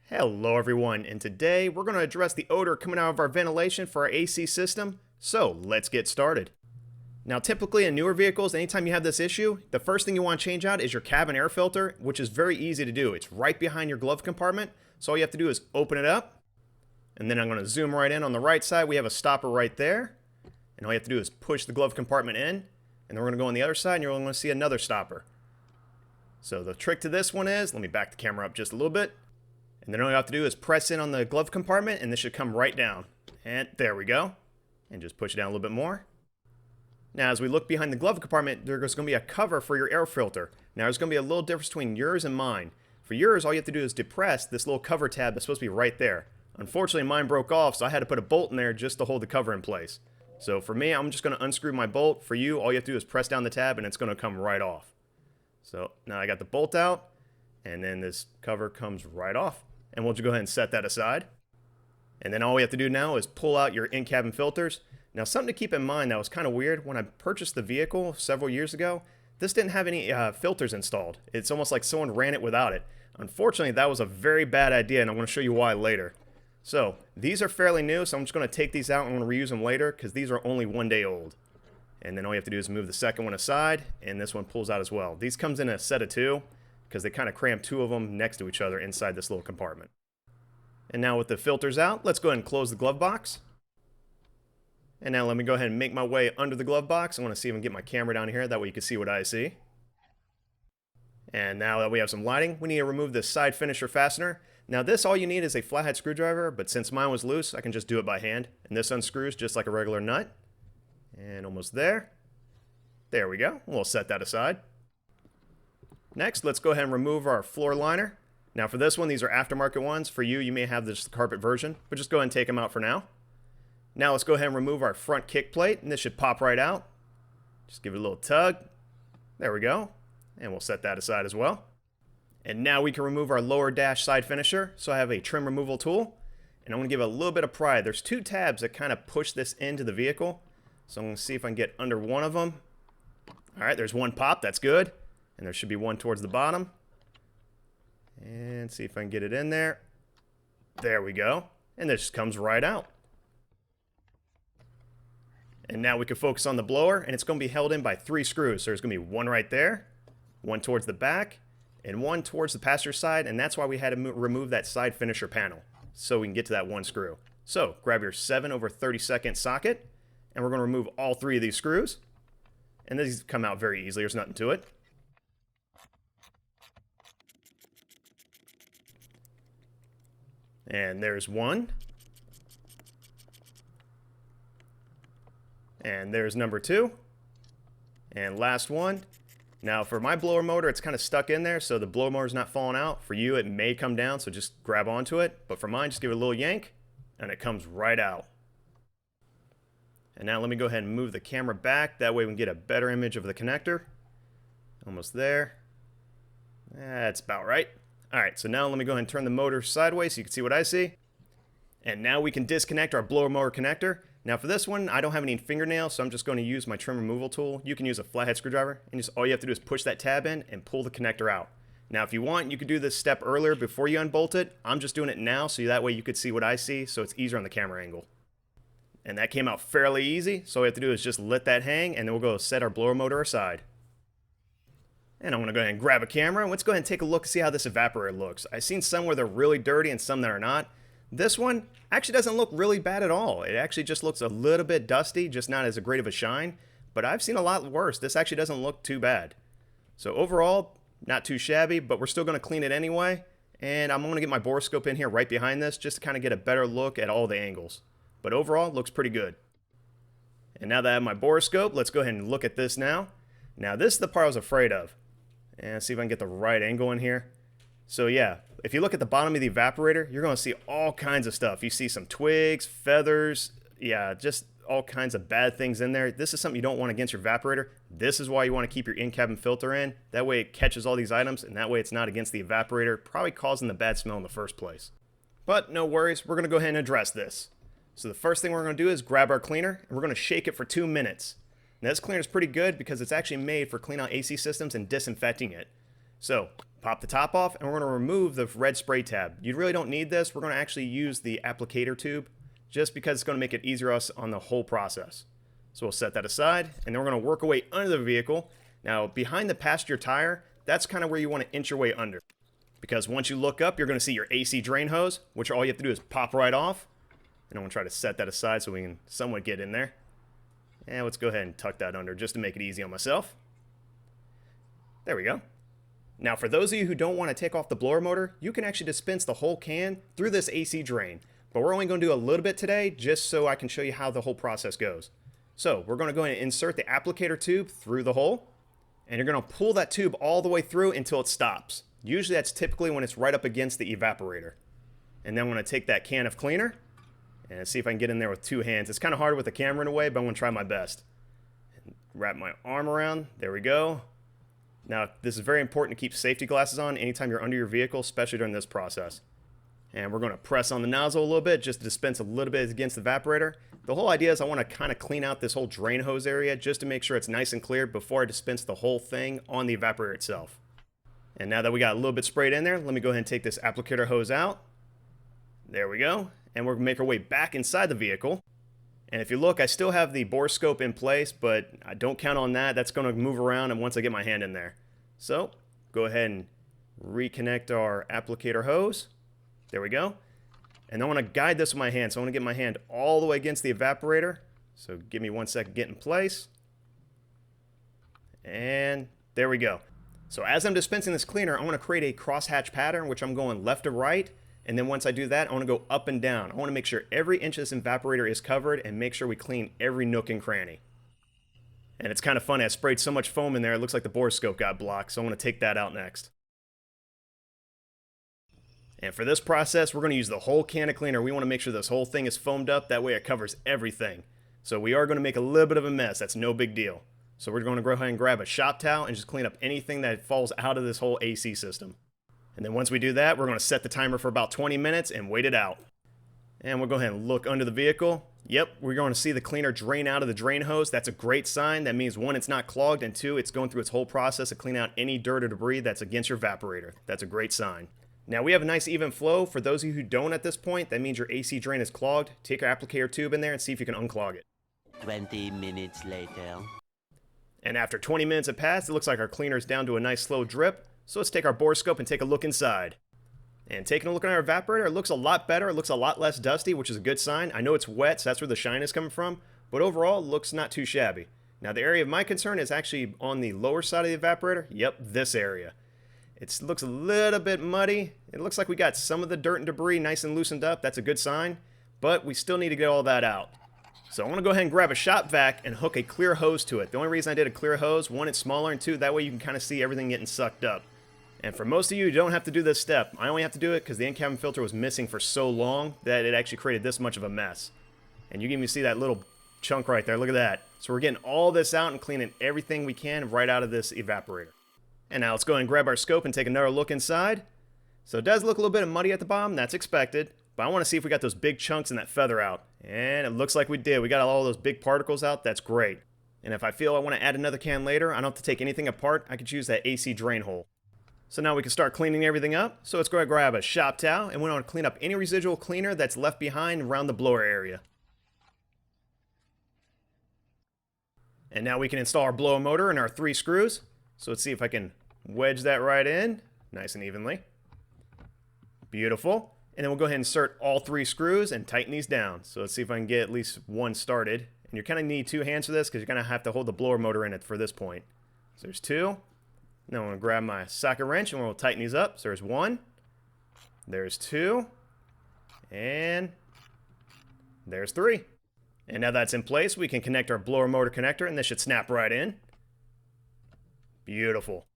Hello everyone, and today we're going to address the odor coming out of our ventilation for our AC system, so let's get started. Now typically in newer vehicles, anytime you have this issue, the first thing you want to change out is your cabin air filter, which is very easy to do. It's right behind your glove compartment, so all you have to do is open it up, and then I'm going to zoom right in on the right side. We have a stopper right there, and all you have to do is push the glove compartment in, and then we're going to go on the other side and you're going to see another stopper. So the trick to this one is, let me back the camera up just a little bit. And then all you have to do is press in on the glove compartment and this should come right down. And there we go. And just push it down a little bit more. Now as we look behind the glove compartment, there's going to be a cover for your air filter. Now there's going to be a little difference between yours and mine. For yours, all you have to do is depress this little cover tab that's supposed to be right there. Unfortunately, mine broke off, so I had to put a bolt in there just to hold the cover in place. So for me, I'm just going to unscrew my bolt. For you, all you have to do is press down the tab and it's going to come right off. So now I got the bolt out, and then this cover comes right off. And we'll just go ahead and set that aside. And then all we have to do now is pull out your in-cabin filters. Now something to keep in mind that was kind of weird, when I purchased the vehicle several years ago, this didn't have any filters installed. It's almost like someone ran it without it. Unfortunately, that was a very bad idea, and I'm going to show you why later. So these are fairly new, so I'm just going to take these out and I'm going to reuse them later because these are only 1 day old. And then all you have to do is move the second one aside, and this one pulls out as well. These comes in a set of 2. Because they kind of cram 2 of them next to each other inside this little compartment. And now with the filters out, let's go ahead and close the glove box. And now let me go ahead and make my way under the glove box. I want to see if I can get my camera down here, that way you can see what I see. And now that we have some lighting, we need to remove this side finisher fastener. Now this, all you need is a flathead screwdriver, but since mine was loose, I can just do it by hand. And this unscrews just like a regular nut. And almost there. There we go. We'll set that aside. Next, let's go ahead and remove our floor liner. Now for this one, these are aftermarket ones. For you, you may have this carpet version, but just go ahead and take them out for now. Now let's go ahead and remove our front kick plate, and this should pop right out. Just give it a little tug. There we go. And we'll set that aside as well. And now we can remove our lower dash side finisher. So I have a trim removal tool, and I'm going to give it a little bit of pry. There's 2 tabs that kind of push this into the vehicle. So I'm going to see if I can get under one of them. All right, there's one pop. That's good. And there should be one towards the bottom. And see if I can get it in there. There we go. And this comes right out. And now we can focus on the blower, and it's going to be held in by 3 screws. So there's going to be one right there, one towards the back, and one towards the passenger side. And that's why we had to remove that side finisher panel, so we can get to that 1 screw. So grab your 7/32 socket, and we're going to remove all 3 of these screws. And these come out very easily. There's nothing to it. And there's one. And there's number 2. And last one. Now for my blower motor, it's kind of stuck in there, so the blower motor's not falling out. For you, it may come down, so just grab onto it. But for mine, just give it a little yank, and it comes right out. And now let me go ahead and move the camera back. That way we can get a better image of the connector. Almost there. That's about right. Alright, so now let me go ahead and turn the motor sideways so you can see what I see. And now we can disconnect our blower motor connector. Now for this one, I don't have any fingernails, so I'm just going to use my trim removal tool. You can use a flathead screwdriver, and just all you have to do is push that tab in and pull the connector out. Now if you want, you could do this step earlier before you unbolt it. I'm just doing it now, so that way you could see what I see, so it's easier on the camera angle. And that came out fairly easy, so all we have to do is just let that hang, and then we'll go set our blower motor aside. And I'm going to go ahead and grab a camera, and let's go ahead and take a look and see how this evaporator looks. I've seen some where they're really dirty and some that are not. This one actually doesn't look really bad at all. It actually just looks a little bit dusty, just not as great of a shine. But I've seen a lot worse. This actually doesn't look too bad. So overall, not too shabby, but we're still going to clean it anyway. And I'm going to get my borescope in here right behind this just to kind of get a better look at all the angles. But overall, it looks pretty good. And now that I have my borescope, let's go ahead and look at this now. Now this is the part I was afraid of. And see if I can get the right angle in here. So yeah, if you look at the bottom of the evaporator, you're going to see all kinds of stuff. You see some twigs, feathers, yeah, just all kinds of bad things in there. This is something you don't want against your evaporator. This is why you want to keep your in-cabin filter in. That way it catches all these items, and that way it's not against the evaporator, probably causing the bad smell in the first place. But no worries, we're going to go ahead and address this. So the first thing we're going to do is grab our cleaner, and we're going to shake it for 2 minutes. Now this cleaner is pretty good because it's actually made for cleaning out AC systems and disinfecting it. So pop the top off, and we're going to remove the red spray tab. You really don't need this. We're going to actually use the applicator tube just because it's going to make it easier on the whole process. So we'll set that aside, and then we're going to work our way under the vehicle. Now, behind the passenger tire, that's kind of where you want to inch your way under. Because once you look up, you're going to see your AC drain hose, which all you have to do is pop right off. And I'm going to try to set that aside so we can somewhat get in there. And let's go ahead and tuck that under just to make it easy on myself. There we go. Now, for those of you who don't want to take off the blower motor, you can actually dispense the whole can through this AC drain. But we're only going to do a little bit today just so I can show you how the whole process goes. So we're going to go ahead and insert the applicator tube through the hole. And you're going to pull that tube all the way through until it stops. Usually that's typically when it's right up against the evaporator. And then I'm going to take that can of cleaner and see if I can get in there with two hands. It's kind of hard with the camera in a way, but I'm going to try my best. And wrap my arm around. There we go. Now, this is very important to keep safety glasses on anytime you're under your vehicle, especially during this process. And we're going to press on the nozzle a little bit just to dispense a little bit against the evaporator. The whole idea is I want to kind of clean out this whole drain hose area just to make sure it's nice and clear before I dispense the whole thing on the evaporator itself. And now that we got a little bit sprayed in there, let me go ahead and take this applicator hose out. There we go. And we're going to make our way back inside the vehicle. And if you look, I still have the bore scope in place, but I don't count on that. That's going to move around and once I get my hand in there. So go ahead and reconnect our applicator hose. There we go. And I want to guide this with my hand. So I want to get my hand all the way against the evaporator. So give me 1 second, get in place. And there we go. So as I'm dispensing this cleaner, I want to create a crosshatch pattern, which I'm going left to right. And then once I do that, I want to go up and down. I want to make sure every inch of this evaporator is covered and make sure we clean every nook and cranny. And it's kind of funny, I sprayed so much foam in there, it looks like the bore scope got blocked, so I want to take that out next. And for this process, we're going to use the whole can of cleaner. We want to make sure this whole thing is foamed up, that way it covers everything. So we are going to make a little bit of a mess, that's no big deal. So we're going to go ahead and grab a shop towel and just clean up anything that falls out of this whole AC system. And then once we do that, we're going to set the timer for about 20 minutes and wait it out. And we'll go ahead and look under the vehicle. Yep, we're going to see the cleaner drain out of the drain hose. That's a great sign. That means 1, it's not clogged, and 2, it's going through its whole process to clean out any dirt or debris that's against your evaporator. That's a great sign. Now we have a nice even flow. For those of you who don't at this point, that means your AC drain is clogged. Take your applicator tube in there and see if you can unclog it. 20 minutes later. And after 20 minutes have passed, it looks like our cleaner is down to a nice slow drip. So let's take our bore scope and take a look inside. And taking a look at our evaporator, it looks a lot better. It looks a lot less dusty, which is a good sign. I know it's wet, so that's where the shine is coming from. But overall, it looks not too shabby. Now, the area of my concern is actually on the lower side of the evaporator. Yep, this area. It looks a little bit muddy. It looks like we got some of the dirt and debris nice and loosened up. That's a good sign. But we still need to get all that out. So I want to go ahead and grab a shop vac and hook a clear hose to it. The only reason I did a clear hose, 1, it's smaller, and 2, that way you can kind of see everything getting sucked up. And for most of you don't have to do this step. I only have to do it because the in-cabin filter was missing for so long that it actually created this much of a mess. And you can even see that little chunk right there. Look at that. So we're getting all this out and cleaning everything we can right out of this evaporator. And now let's go ahead and grab our scope and take another look inside. So it does look a little bit muddy at the bottom. That's expected. But I want to see if we got those big chunks and that feather out. And it looks like we did. We got all those big particles out. That's great. And if I feel I want to add another can later, I don't have to take anything apart. I could use that AC drain hole. So now we can start cleaning everything up. So let's go ahead and grab a shop towel, and we want to clean up any residual cleaner that's left behind around the blower area. And now we can install our blower motor and our 3 screws. So let's see if I can wedge that right in, nice and evenly. Beautiful. And then we'll go ahead and insert all 3 screws and tighten these down. So let's see if I can get at least one started. And you kind of need 2 hands for this because you're going to have to hold the blower motor in it for this point. So there's 2. Now I'm going to grab my socket wrench and we'll tighten these up. So there's 1, there's 2, and there's 3. And now that's in place, we can connect our blower motor connector and this should snap right in. Beautiful.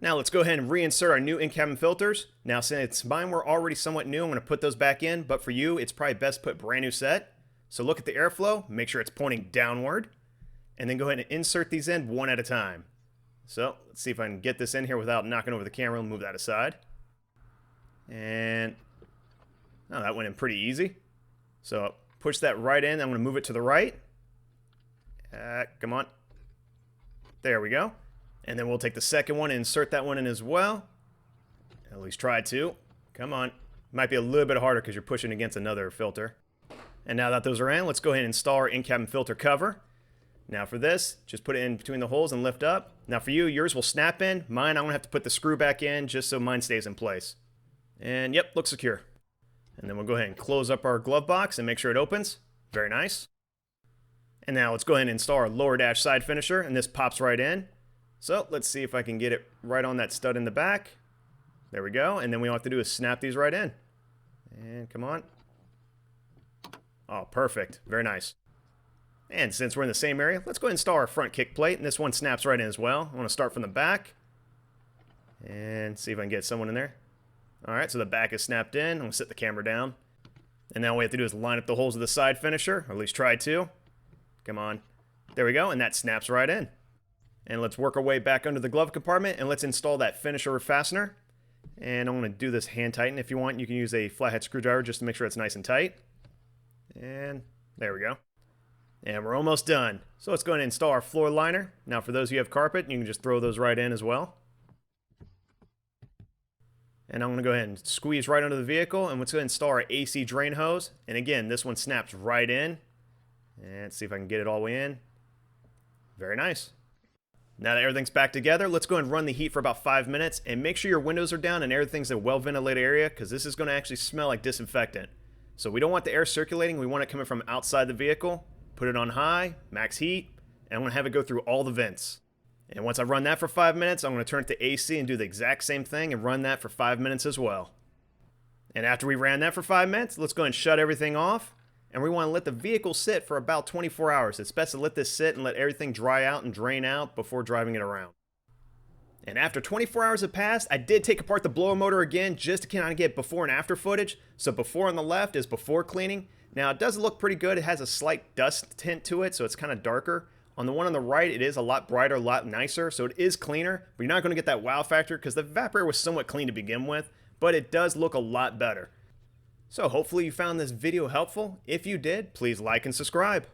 Now let's go ahead and reinsert our new in-cabin filters. Now since mine were already somewhat new, I'm going to put those back in, but for you, it's probably best to put brand new set. So look at the airflow, make sure it's pointing downward, and then go ahead and insert these in one at a time. So let's see if I can get this in here without knocking over the camera and move that aside. And oh, that went in pretty easy. So push that right in. I'm going to move it to the right. Come on. There we go. And then we'll take the second one and insert that one in as well. At least try to. Come on. Might be a little bit harder because you're pushing against another filter. And now that those are in, let's go ahead and install our in-cabin filter cover. Now for this, just put it in between the holes and lift up. Now for you, yours will snap in. Mine, I'm going to have to put the screw back in just so mine stays in place. And yep, looks secure. And then we'll go ahead and close up our glove box and make sure it opens. Very nice. And now let's go ahead and install our lower dash side finisher, and this pops right in. So let's see if I can get it right on that stud in the back. There we go. And then all we have to do is snap these right in. And come on. Oh, perfect. Very nice. And since we're in the same area, let's go ahead and install our front kick plate. And this one snaps right in as well. I want to start from the back. And see if I can get someone in there. Alright, so the back is snapped in. I'm going to set the camera down. And now all we have to do is line up the holes of the side finisher. Or at least try to. Come on. There we go. And that snaps right in. And let's work our way back under the glove compartment. And let's install that finisher fastener. And I'm going to do this hand tighten. If you want, you can use a flathead screwdriver just to make sure it's nice and tight. And there we go. And we're almost done. So let's go ahead and install our floor liner. Now for those who have carpet, you can just throw those right in as well. And I'm going to go ahead and squeeze right under the vehicle. And let's go ahead and install our AC drain hose. And again, this one snaps right in. And let's see if I can get it all the way in. Very nice. Now that everything's back together, let's go ahead and run the heat for about 5 minutes. And make sure your windows are down and everything's in a well-ventilated area, because this is going to actually smell like disinfectant. So we don't want the air circulating. We want it coming from outside the vehicle. Put it on high, max heat, and I'm going to have it go through all the vents. And once I run that for 5 minutes, I'm going to turn it to AC and do the exact same thing and run that for 5 minutes as well. And after we ran that for 5 minutes, let's go ahead and shut everything off. And we want to let the vehicle sit for about 24 hours. It's best to let this sit and let everything dry out and drain out before driving it around. And after 24 hours have passed, I did take apart the blower motor again just to kind of get before and after footage. So before on the left is before cleaning. Now it does look pretty good. It has a slight dust tint to it, so it's kind of darker. On the one on the right, it is a lot brighter, a lot nicer, so it is cleaner. But you're not going to get that wow factor because the evaporator was somewhat clean to begin with, but it does look a lot better. So hopefully you found this video helpful. If you did, please like and subscribe.